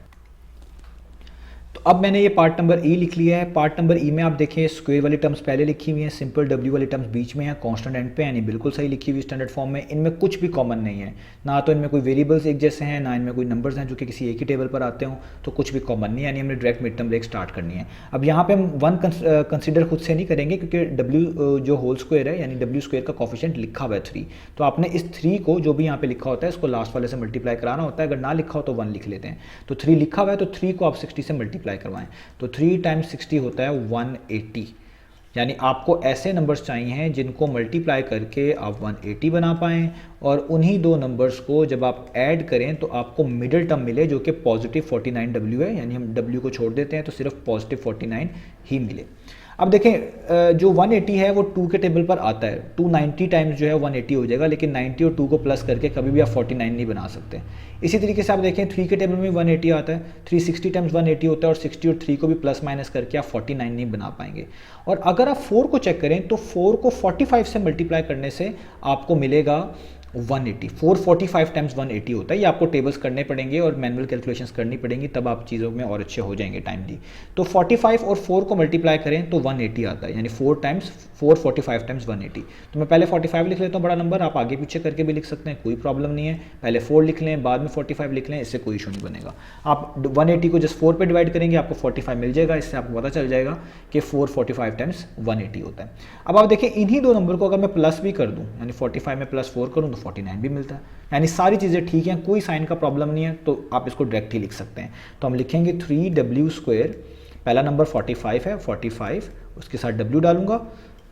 तो अब मैंने ये पार्ट नंबर ई लिख लिया है। पार्ट नंबर ई में आप देखें स्क्वायर वाली टर्म्स पहले लिखी हुई हैं, सिंपल w वाली टर्म्स बीच में है, कांस्टेंट एंड पे, यानी बिल्कुल सही लिखी हुई स्टैंडर्ड फॉर्म में। इनमें कुछ भी कॉमन नहीं है, ना तो इनमें कोई वेरिएबल्स एक जैसे हैं, ना इनमें कोई नंबर्स हैं जो कि किसी एक ही टेबल पर आते हों, तो कुछ भी कॉमन नहीं है, यानी हमने direct mid term break start करनी है। अब यहाँ पे हम 1 कंसिडर खुद से नहीं करेंगे, क्योंकि w जो होल स्क्वायर है, यानी w² का कॉफिशिएंट लिखा हुआ है 3, तो आपने इस 3 को जो भी यहाँ पे लिखा होता है इसको लास्ट वाले से मल्टीप्लाई कराना होता है। अगर ना लिखा हो तो 1 लिख लेते हैं। तो 3 लिखा हुआ है तो 3 को आप 60 से मल्टीप्लाई करवाएं, तो 3 टाइम्स 60 होता है 180। यानी आपको ऐसे नंबर्स चाहिए हैं जिनको मल्टीप्लाई करके आप 180 बना पाएँ, और उन्हीं दो नंबर्स को जब आप ऐड करें तो आपको मिडिल टर्म मिले जो कि +49w है, यानी हम w को छोड़ देते हैं तो सिर्फ +49 ही मिले। अब देखें जो 180 है वो 2 के टेबल पर आता है, 290 टाइम्स जो है 180 हो जाएगा, लेकिन 90 और 2 को प्लस करके कभी भी आप 49 नहीं बना सकते। इसी तरीके से आप देखें 3 के टेबल में 180 आता है, 360 टाइम्स 180 होता है, और 60 और 3 को भी प्लस माइनस करके आप 49 नहीं बना पाएंगे। और अगर आप 4 को चेक करें तो 4 को 45 से मल्टीप्लाई करने से आपको मिलेगा 180, 445 टाइम्स 180 होता है। ये आपको टेबल्स करने पड़ेंगे और मैनुअल कैलकुलेशंस करनी पड़ेंगी, तब आप चीज़ों में और अच्छे हो जाएंगे टाइमली। तो 45 और 4 को मल्टीप्लाई करें तो 180 आता है, यानी 445 टाइम्स 180। तो मैं पहले 45 लिख लेता हूँ बड़ा नंबर, आप आगे पीछे करके भी लिख सकते हैं, कोई प्रॉब्लम नहीं है। पहले 4 लिख लें, बाद में 45 लिख लें, इससे कोई इशू नहीं बनेगा। आप 180 को जस्ट 4 पे डिवाइड करेंगे, आपको 45 मिल जाएगा। इससे आपको पता चल जाएगा कि 445 टाइम्स 180 होता है। अब आप देखें, इन्हीं दो नंबर को अगर मैं प्लस भी कर दूं, यानी 45 में प्लस 4 करूं तो 49 भी मिलता है। यानी सारी चीज़ें ठीक हैं, कोई साइन का प्रॉब्लम नहीं है, तो आप इसको डायरेक्ट ही लिख सकते हैं। तो हम लिखेंगे 3w², पहला नंबर 45 है, 45 उसके साथ w डालूंगा,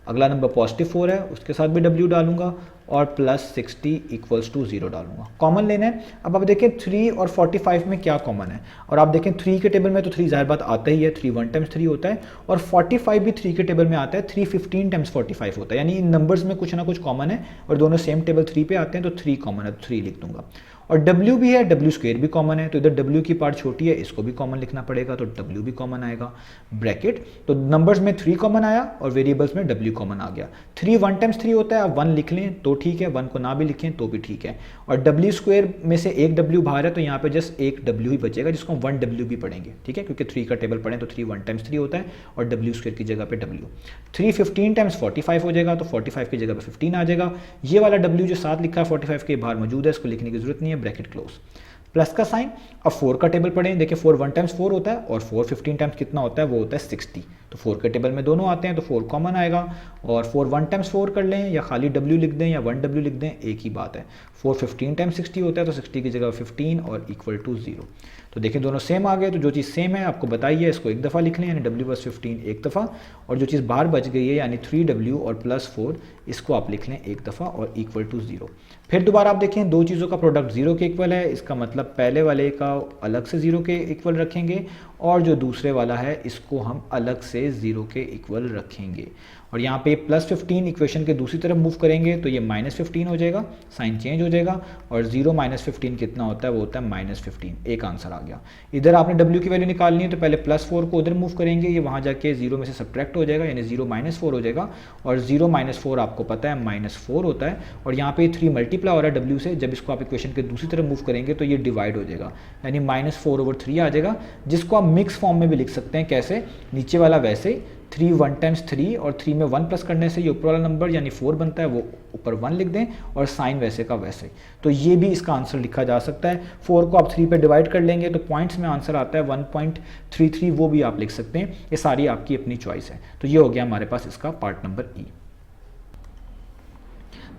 अगला नंबर +4 है, उसके साथ भी w डालूंगा, और +60 = 0 डालूंगा। कॉमन लेना है। अब आप देखें 3 और 45 में क्या कॉमन है, और आप देखें 3 के टेबल में तो 3 जाहिर बात आता ही है, 3 1 टाइम्स 3 होता है, और 45 भी 3 के टेबल में आता है, 3 15 टाइम्स 45 होता है। यानी इन नंबर्स में कुछ ना कुछ कॉमन है, और दोनों सेम टेबल 3 पे आते हैं, तो 3 कॉमन है, तो 3 लिख दूंगा। और w भी है, w² भी कॉमन है, तो इधर w की पार्ट छोटी है, इसको भी कॉमन लिखना पड़ेगा, तो w भी कॉमन आएगा, ब्रैकेट। तो नंबर्स में 3 कॉमन आया और वेरिएबल्स में w कॉमन आ गया। 3 1 टाइम्स 3 होता है, आप 1 लिख लें तो ठीक है, 1 को ना भी लिखें तो भी ठीक है। और w² में से एक w बाहर है, तो यहाँ पे जस्ट एक w ही बचेगा, जिसको हम 1w भी पढ़ेंगे, ठीक है, क्योंकि 3 का टेबल पढ़ें तो 3 1 टाइम्स 3 होता है, और w² की जगह पे w। 3 15 टाइम्स 45 हो जाएगा, तो 45 की जगह पे 15 आ जाएगा। ये वाला w जो साथ लिखा है 45 के बाहर मौजूद है, इसको लिखने की जरूरत नहीं है, ब्रैकेट क्लोज। प्लस का साइन। अब 4 का टेबल पढ़ें, देखिए 4 1 टाइम्स 4 होता है, और 4 15 टाइम्स कितना होता है, वो होता है 60। तो 4 के टेबल में दोनों आते हैं, तो 4 कॉमन आएगा, और 4 1 टाइम्स 4 कर लें, या खाली w लिख दें, या 1w लिख दें, एक ही बात है। 4 15 टाइम्स 60 होता है, तो 60 की जगह 15 और =0। तो देखिए दोनों सेम आ गए। तो जो चीज़ सेम है आपको बताइए, इसको एक दफ़ा लिख लें, यानी w + 15 एक दफ़ा, और जो चीज़ बाहर बच गई है यानी 3w और +4, इसको आप लिख लें एक दफ़ा और =0। फिर दोबारा आप देखें, दो चीज़ों का प्रोडक्ट 0 के इक्वल है, इसका मतलब पहले वाले का अलग से 0 के इक्वल रखेंगे, और जो दूसरे वाला है इसको हम अलग से 0 के इक्वल रखेंगे। और यहाँ पे +15 इक्वेशन के दूसरी तरफ मूव करेंगे तो ये -15 हो जाएगा, साइन चेंज हो जाएगा, और 0 - 15 कितना होता है, वो होता है -15। एक आंसर आ गया। इधर आपने w की वैल्यू निकालनी है, तो पहले +4 को उधर मूव करेंगे, ये वहाँ जाके 0 में से सब्ट्रैक्ट हो जाएगा, यानी 0 - 4 हो जाएगा, और 0 - 4 आपको पता है -4 होता है, और यहाँ पे 3 मल्टीप्लाई हो रहा है w से। जब इसको आप इक्वेशन के दूसरी तरफ मूव करेंगे तो ये डिवाइड हो जाएगा, यानी -4/3 आ जाएगा, जिसको आप मिक्स फॉर्म में भी लिख सकते हैं। कैसे? नीचे वाला वैसे 3 1 टाइम्स 3, और 3 में 1 प्लस करने से ये ऊपर वाला नंबर यानी 4 बनता है, वो ऊपर 1 लिख दें, और साइन वैसे का वैसे। तो ये भी इसका आंसर लिखा जा सकता है। 4 को आप 3 पे डिवाइड कर लेंगे तो पॉइंट्स में आंसर आता है 1.33, वो भी आप लिख सकते हैं। ये सारी आपकी अपनी चॉइस है। तो ये हो गया हमारे पास इसका पार्ट नंबर ई।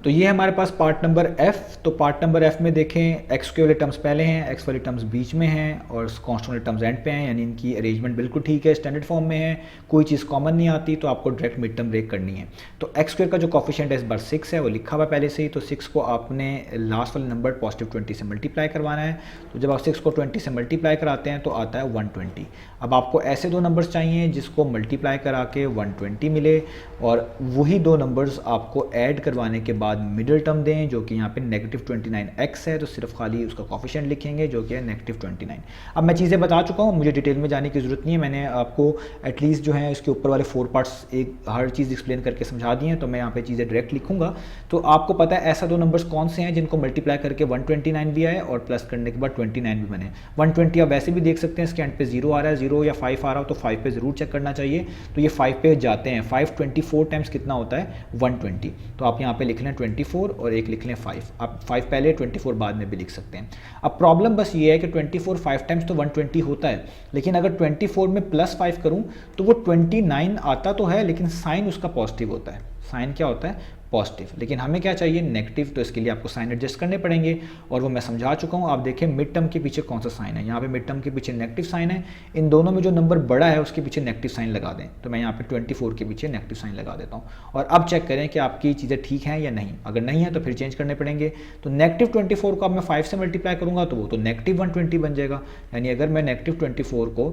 तो ये हमारे पास पार्ट नंबर F। तो पार्ट नंबर F में देखें, x के वाले टर्म्स पहले हैं, x वाले टर्म्स बीच में हैं, और कॉन्स्टेंट वाले टर्म्स एंड पे हैं, यानी इनकी अरेंजमेंट बिल्कुल ठीक है, स्टैंडर्ड फॉर्म में है, कोई चीज़ कॉमन नहीं आती, तो आपको डायरेक्ट मिड टर्म ब्रेक करनी है। तो x² का जो कॉफिशिएंट है इस बार 6 है, वो लिखा हुआ पहले से ही, तो 6 को आपने लास्ट वाले नंबर +20 से मल्टीप्लाई करवाना है। तो जब आप 6 को 20 से मल्टीप्लाई कराते हैं तो आता है 120। अब आपको ऐसे दो नंबर्स चाहिए जिसको मल्टीप्लाई करा के 120 मिले, और वही दो नंबर्स आपको ऐड करवाने के बाद मिडिल टर्म दें, जो कि यहाँ पे -29x है, तो सिर्फ खाली उसका कॉफिशिएंट लिखेंगे जो कि है -29। अब मैं चीज़ें बता चुका हूँ, मुझे डिटेल में जाने की ज़रूरत नहीं है, मैंने आपको एटलीस्ट जो है इसके ऊपर वाले 4 पार्ट्स एक हर चीज़ एक्सप्लेन करके समझा दी हैं, तो मैं यहाँ पे चीज़ें डायरेक्ट लिखूंगा। तो आपको पता है ऐसा दो नंबर्स कौन से हैं जिनको मल्टीप्लाई करके 129 भी आए और प्लस करने के बाद 29 भी बने। 120 आप वैसे भी देख सकते हैं, इसके एंड पे 0 आ रहा है, 0 या 5 आ रहा हो तो 5 पे ज़रूर चेक करना चाहिए। तो ये 5 पे जाते हैं, 5 24 टाइम्स कितना होता है, 120। तो आप यहाँ पे लिख लें 24 और एक लिख लें 5। आप 5 पहले 24 बाद में भी लिख सकते हैं। अब प्रॉब्लम बस ये है कि 24 5 टाइम्स तो 120 होता है, लेकिन अगर 24 में +5 करूँ तो वो 29 आता तो है, लेकिन साइन उसका पॉजिटिव होता है। साइन क्या होता है, पॉजिटिव, लेकिन हमें क्या चाहिए, नेगेटिव। तो इसके लिए आपको साइन एडजस्ट करने पड़ेंगे, और वो मैं समझा चुका हूँ। आप देखें मिड टर्म के पीछे कौन सा साइन है, यहाँ पे मिड टर्म के पीछे नेगेटिव साइन है। इन दोनों में जो नंबर बड़ा है उसके पीछे नेगेटिव साइन लगा दें। तो मैं यहाँ पे 24 के पीछे नेगेटिव साइन लगा देता हूँ, और अब चेक करें कि आपकी चीज़ें ठीक हैं या नहीं। अगर नहीं है तो फिर चेंज करने पड़ेंगे। तो -24 को अब मैं 5 से मल्टीप्लाई करूँगा तो वो तो -120 बन जाएगा, यानी अगर मैं -24 को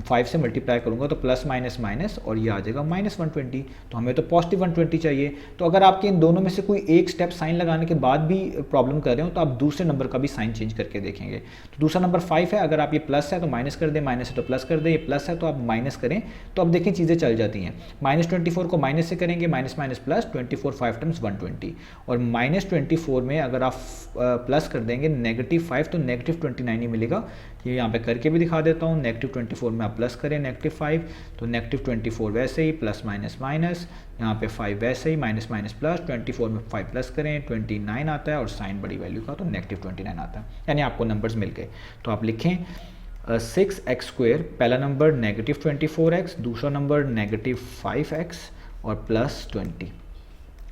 5 से मल्टीप्लाई करूँगा तो प्लस माइनस माइनस, और ये आ जाएगा -120। तो हमें तो +120 चाहिए। तो अगर आपके इन दोनों में से कोई एक स्टेप साइन लगाने के बाद भी प्रॉब्लम कर रहे हो तो आप दूसरे नंबर का भी साइन चेंज करके देखेंगे। तो दूसरा नंबर 5 है, अगर आप ये प्लस है तो माइनस कर दें, माइनस है तो प्लस कर दें, ये प्लस है तो आप माइनस करें, तो अब देखें चीज़ें चल जाती हैं। -24 को माइनस से करेंगे, माइनस माइनस प्लस, 24 5 टाइम्स 120, और -24 में अगर आप प्लस कर देंगे -5 तो -29 ही मिलेगा। ये यहाँ पे करके भी दिखा देता हूँ। -24 में आप प्लस करें -5 तो -24 वैसे ही, प्लस माइनस माइनस, यहाँ पे 5 वैसे ही, माइनस माइनस प्लस, 24 में 5 प्लस करें 29 आता है, और साइन बड़ी वैल्यू का तो -29 आता है, यानी आपको नंबर्स मिल गए। तो आप लिखें 6x², पहला नंबर -24x, दूसरा नंबर -5x और +20।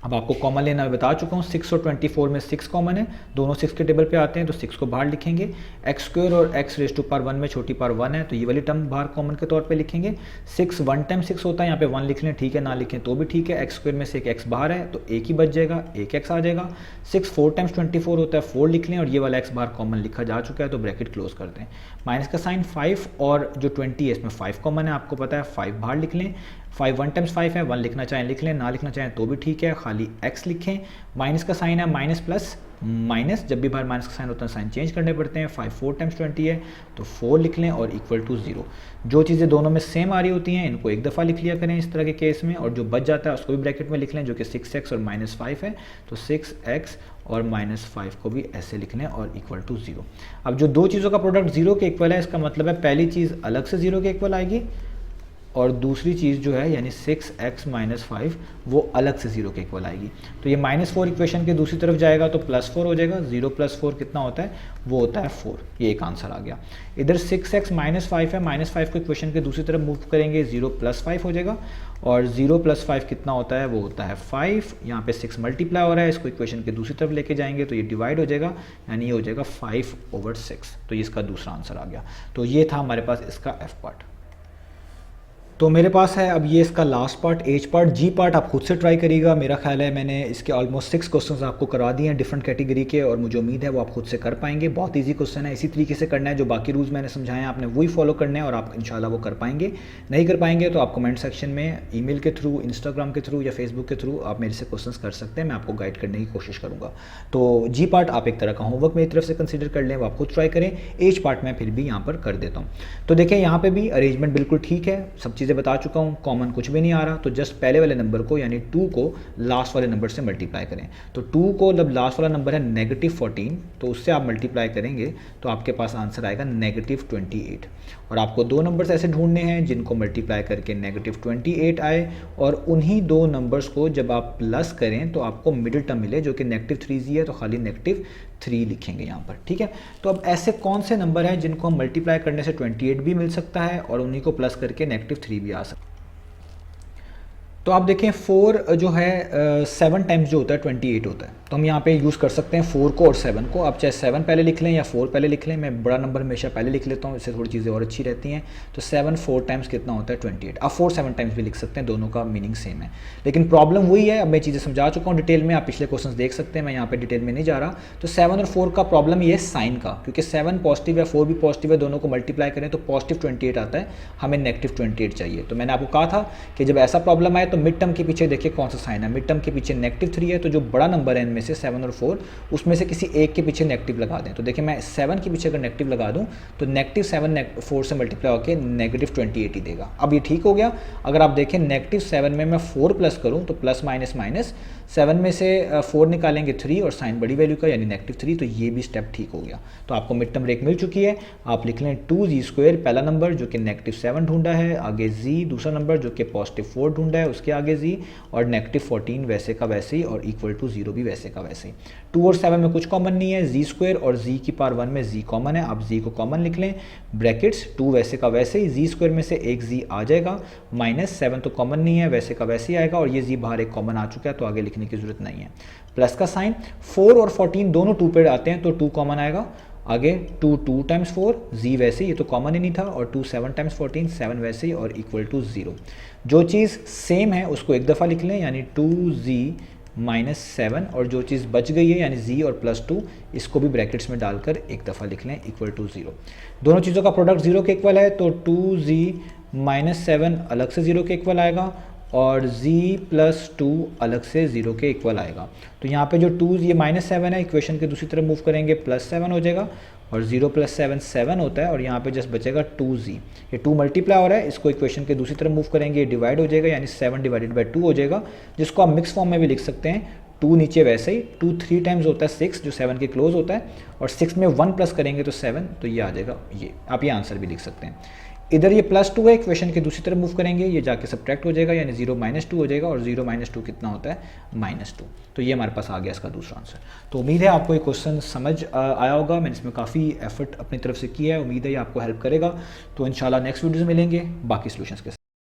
अब आपको कॉमन लेना मैं बता चुका हूँ। 6 और 24 में 6 कॉमन है, दोनों 6 के टेबल पे आते हैं तो 6 को बाहर लिखेंगे। x² और x⁻1 में छोटी पावर 1 है तो ये वाली टर्म बाहर कॉमन के तौर पे लिखेंगे। 6 1 टाइम 6 होता है, यहाँ पे 1 लिख लें, ठीक है, ना लिखें तो भी ठीक है। x² में से एक x बाहर है तो एक ही बच जाएगा, एक x आ जाएगा। 6 4 टाइम्स 24 होता है, 4 लिख लें, और ये वाला x बाहर कॉमन लिखा जा चुका है तो ब्रैकेट क्लोज कर दें। माइनस का साइन 5 और जो 20 है इसमें 5 कॉमन है, आपको पता है, 5 बाहर लिख लें। 5 1 टाइम्स 5 है, 1 लिखना चाहें लिख लें, ना लिखना चाहें तो भी ठीक है, खाली x लिखें। माइनस का साइन है, माइनस प्लस माइनस, जब भी बाहर माइनस का साइन होता है साइन चेंज करने पड़ते हैं। 5 4 टाइम्स 20 है तो 4 लिख लें, और इक्वल टू 0। जो चीज़ें दोनों में सेम आ रही होती हैं इनको एक दफ़ा लिख लिया करें इस तरह के केस में, और जो बच जाता है उसको भी ब्रैकेट में लिख लें, जो कि 6x और -5 है तो 6x और -5 को भी ऐसे लिख लें, और इक्वल टू 0। अब जो दो चीज़ों का प्रोडक्ट 0 के इक्वल है, इसका मतलब है पहली चीज़ अलग से 0 के इक्वल आएगी, और दूसरी चीज़ जो है यानी 6x - 5 वो अलग से 0 के इक्वल आएगी। तो ये -4 इक्वेशन के दूसरी तरफ जाएगा तो +4 हो जाएगा। 0 + 4 कितना होता है, वो होता है 4। ये एक आंसर आ गया। इधर 6x - 5 है, -5 को इक्वेशन के दूसरी तरफ मूव करेंगे, 0 + 5 हो जाएगा, और 0 + 5 कितना होता है, वो होता है 5। यहाँ पे 6 मल्टीप्लाई हो रहा है, इसको इक्वेशन के दूसरी तरफ लेके जाएंगे तो ये डिवाइड हो जाएगा, यानी ये हो जाएगा 5/6। तो ये इसका दूसरा आंसर आ गया। तो ये था हमारे पास इसका F पार्ट। तो मेरे पास है अब ये इसका last part, H part. G part आप खुद से ट्राई करिएगा। मेरा ख्याल है मैंने इसके ऑलमोस्ट 6 क्वेश्चंस आपको करा दिए हैं डिफरेंट कैटेगरी के, और मुझे उम्मीद है वो आप खुद से कर पाएंगे। बहुत इजी क्वेश्चन है, इसी तरीके से करना है, जो बाकी रूल्स मैंने समझाए हैं आपने वही फॉलो करने हैं, और आप इंशाल्लाह वो कर पाएंगे। नहीं कर पाएंगे तो आप कमेंट सेक्शन में ईमेल के थ्रू, इंस्टाग्राम के थ्रू या फेसबुक के थ्रू आप मेरे से क्वेश्चन कर सकते हैं, मैं आपको गाइड करने की कोशिश करूँगा। तो G पार्ट आप एक तरह का होमवर्क मेरी तरफ से कंसिडर कर लें, वो आप खुद ट्राई करें। H पार्ट मैं फिर भी यहाँ पर कर देता हूँ। तो देखें यहाँ पर भी अरेंजमेंट बिल्कुल ठीक है, सब चीज़ें बता चुका हूँ, कॉमन कुछ भी नहीं आ रहा, तो जस्ट पहले वाले नंबर को यानी 2 को लास्ट वाले नंबर से मल्टीप्लाई करें। तो 2 को जब लास्ट वाला नंबर है -14 तो उससे आप मल्टीप्लाई करेंगे तो आपके पास आंसर आएगा -28। और आपको दो नंबर्स ऐसे ढूंढने हैं जिनको मल्टीप्लाई करके -28 आए, और उन्हीं दो नंबर्स को जब आप प्लस करें तो आपको मिडिल टर्म मिले, जो कि -3 है तो खाली -3 लिखेंगे यहाँ पर, ठीक है। तो अब ऐसे कौन से नंबर हैं जिनको हम मल्टीप्लाई करने से 28 भी मिल सकता है और उन्हीं को प्लस करके -3 भी आ सकता है। तो आप देखें 4 जो है 7 टाइम्स जो होता है 28 होता है, तो हम यहाँ पे यूज़ कर सकते हैं 4 को और 7 को। आप चाहे 7 पहले लिख लें या 4 पहले लिख लें, मैं बड़ा नंबर हमेशा पहले लिख लेता हूँ, इससे थोड़ी चीज़ें और अच्छी रहती हैं। तो 7 4 टाइम्स कितना होता है 28। आप 4 7 टाइम्स भी लिख सकते हैं, दोनों का मीनिंग सेम है, लेकिन प्रॉब्लम वही है। अब मैं चीज़ें समझा चुका हूँ डिटेल में, आप पिछले क्वेश्चन देख सकते हैं, मैं यहाँ पर डिटेल में नहीं जा रहा। तो 7 और 4 का प्रॉब्लम ये है साइन का, क्योंकि 7 पॉजिटिव है 4 भी पॉजिटिव है, दोनों को मल्टीप्लाई करें तो +28 आता है, हमें -28 चाहिए। तो मैंने आपको कहा था कि जब ऐसा प्रॉब्लम आए तो मिड टर्म के पीछे देखिए कौन सा साइन है। मिड टर्म के पीछे -3 है, तो जो बड़ा नंबर है इनमें से 7 और 4 उसमें से किसी एक के पीछे नेगेटिव लगा दें। तो देखिए मैं 7 के पीछे अगर नेगेटिव लगा दूं तो -7 4 से मल्टीप्लाई होकर -28 ही देगा। अब ये ठीक हो गया। अगर आप देखें -7 में मैं 4 प्लस करूं तो प्लस माइनस माइनस, 7 में से 4 निकालेंगे 3 और साइन बड़ी वैल्यू का यानी -3, तो ये भी स्टेप ठीक हो गया। तो आपको मिड टर्म ब्रेक मिल चुकी है। आप लिख लें 2z² पहला नंबर जो कि -7 ढूंढा है, आगे z दूसरा नंबर जो कि +4 ढूंढा है, उसके आगे z, और -14 वैसे का वैसे ही, और इक्वल टू 0 भी वैसे का वैसे ही। 2 और 7 में कुछ कॉमन नहीं है, z² और z की पावर 1 में z कॉमन है, आप z को कॉमन लिख लें, ब्रैकेट्स 2 वैसे का वैसे ही, z² में से एक z आ जाएगा, -7 तो कॉमन नहीं है, वैसे का वैसे ही आएगा, और ये z बाहर एक कॉमन आ चुका है तो आगे लिखने की जरूरत नहीं है। प्लस का साइन 4 और 14 दोनों 2 पे आते हैं तो 2 कॉमन आएगा, आगे 2 टाइम्स 4 z वैसे ही, ये तो कॉमन ही नहीं था, और 2 7 टाइम्स 14 7 वैसे ही, और इक्वल टू 0। जो चीज़ सेम है उसको एक दफ़ा लिख लें यानी 2z -7, और जो चीज़ बच गई है यानी z और +2 इसको भी ब्रैकेट्स में डालकर एक दफ़ा लिख लें इक्वल टू 0। दोनों चीज़ों का प्रोडक्ट 0 के इक्वल है तो 2z -7 अलग से 0 के इक्वल आएगा, और z प्लस 2 अलग से 0 के इक्वल आएगा। तो यहाँ पे जो 2 ये -7 है, इक्वेशन के दूसरी तरफ मूव करेंगे +7 हो जाएगा और 0 + 7 7 होता है और यहाँ पे जस्ट बचेगा 2z। ये 2 मल्टीप्लाई हो रहा है, इसको इक्वेशन के दूसरी तरफ मूव करेंगे, ये डिवाइड हो जाएगा यानी 7 / 2 हो जाएगा, जिसको आप मिक्स फॉर्म में भी लिख सकते हैं। 2 नीचे वैसे ही 2 3 टाइम्स होता है 6 जो 7 के क्लोज होता है और 6 में 1 प्लस करेंगे तो 7, तो ये आ जाएगा। ये आप ये आंसर भी लिख सकते हैं। इधर ये +2 है, इक्वेशन के दूसरी तरफ मूव करेंगे, ये जाके सब्ट्रैक्ट हो जाएगा यानी 0 - 2 हो जाएगा और 0 - 2 कितना होता है -2। तो ये हमारे पास आ गया इसका दूसरा आंसर। तो उम्मीद है आपको ये क्वेश्चन समझ आया होगा। मैंने इसमें काफ़ी एफर्ट अपनी तरफ से किया है, उम्मीद है ये आपको हेल्प करेगा। तो इंशाल्लाह नेक्स्ट वीडियोज़ मिलेंगे बाकी सॉल्यूशंस के साथ।